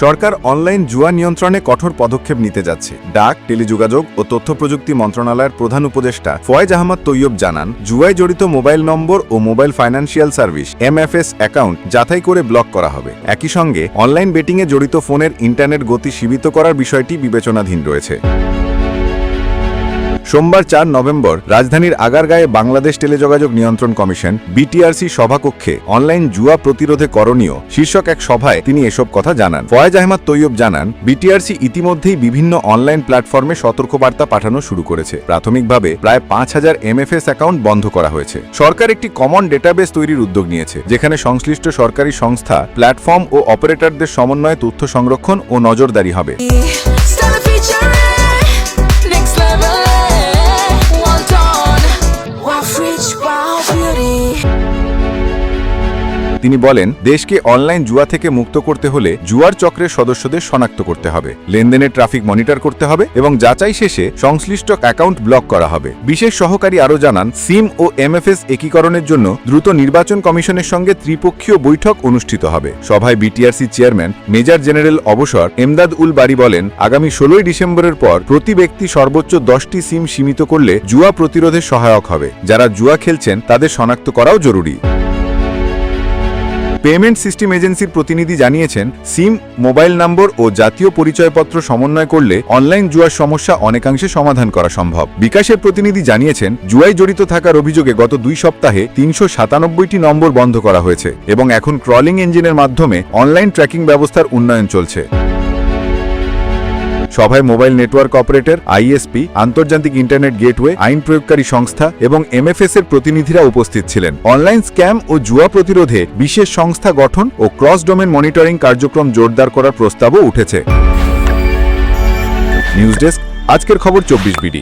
সরকার online জুয়া নিয়ন্ত্রণে কঠোর পদক্ষেপ নিতে যাচ্ছে। ডাক, টেলিযোগাযোগ ও তথ্য প্রযুক্তি মন্ত্রণালয়ের প্রধান উপদেষ্টা ফয়েজ আহমদ তৈয়ব জানান, জুয়ায় জড়িত মোবাইল নম্বর ও mobile financial service (MFS) account যাচাই করে ব্লক করা হবে। একই সঙ্গে অনলাইন বেটিংয়ে জড়িত ফোনের ইন্টারনেট গতি সীমিত করার বিষয়টি বিবেচনাধীন রয়েছে। সোমবার ৪ নভেম্বর রাজধানীর আগারগাঁয়ে বাংলাদেশ টেলিযোগাযোগ নিয়ন্ত্রণ কমিশন (BTRC) সভাকক্ষে অনলাইন জুয়া প্রতিরোধে করণীয় শীর্ষক এক সভায় তিনি এসব কথা জানান। ফয়েজ আহমদ তৈয়ব জানান, BTRC ইতিমধ্যেই বিভিন্ন অনলাইন প্ল্যাটফর্মে সতর্কবার্তা পাঠানো শুরু করেছে। প্রাথমিকভাবে প্রায় ৫,০০০ MFS অ্যাকাউন্ট বন্ধ করা হয়েছে। সরকার একটি কমন ডেটাবেস তৈরির উদ্যোগ নিয়েছে, যেখানে সংশ্লিষ্ট সরকারি সংস্থা, প্ল্যাটফর্ম ও অপারেটরদের সমন্বয়ে তথ্য সংরক্ষণ ও নজরদারি হবে। তিনি বলেন, দেশকে অনলাইন জুয়া থেকে মুক্ত করতে হলে জুয়ার চক্রের সদস্যদের শনাক্ত করতে হবে, লেনদেনের ট্রাফিক মনিটর করতে হবে এবং যাচাই শেষে সংশ্লিষ্ট অ্যাকাউন্ট ব্লক করা হবে। বিশেষ সহকারী আরও জানান, সিম ও MFS একীকরণের জন্য দ্রুত নির্বাচন কমিশনের সঙ্গে ত্রিপক্ষীয় বৈঠক অনুষ্ঠিত হবে। সভায় BTRC চেয়ারম্যান মেজর জেনারেল অবসর এমদাদ উল বারি বলেন, আগামী ১৬ ডিসেম্বরের পর প্রতি ব্যক্তি সর্বোচ্চ 10টি সিম সীমিত করলে জুয়া প্রতিরোধে সহায়ক হবে। যারা জুয়া খেলছেন তাদের শনাক্ত করাও জরুরি। পেমেন্ট সিস্টেম এজেন্সির প্রতিনিধি জানিয়েছেন, সিম, মোবাইল নম্বর ও জাতীয় পরিচয়পত্র সমন্বয় করলে অনলাইন জুয়ার সমস্যা অনেকাংশে সমাধান করা সম্ভব। বিকাশের প্রতিনিধি জানিয়েছেন, জুয়ায় জড়িত থাকার অভিযোগে গত 2 সপ্তাহে ৩৯৭টি নম্বর বন্ধ করা হয়েছে এবং এখন ক্রলিং ইঞ্জিনের মাধ্যমে অনলাইন ট্র্যাকিং ব্যবস্থার উন্নয়ন চলছে। সভায় মোবাইল নেটওয়ার্ক অপারেটর, ISP, আন্তর্জাতিক ইন্টারনেট গেটওয়ে, আইন প্রয়োগকারী সংস্থা এবং MFS এর প্রতিনিধিরা উপস্থিত ছিলেন। অনলাইন স্ক্যাম ও জুয়া প্রতিরোধে বিশেষ সংস্থা গঠন ও ক্রস ডোমেন মনিটরিং কার্যক্রম জোরদার করার প্রস্তাবও উঠেছে। নিউজ ডেস্ক, আজকের খবর 24 BD।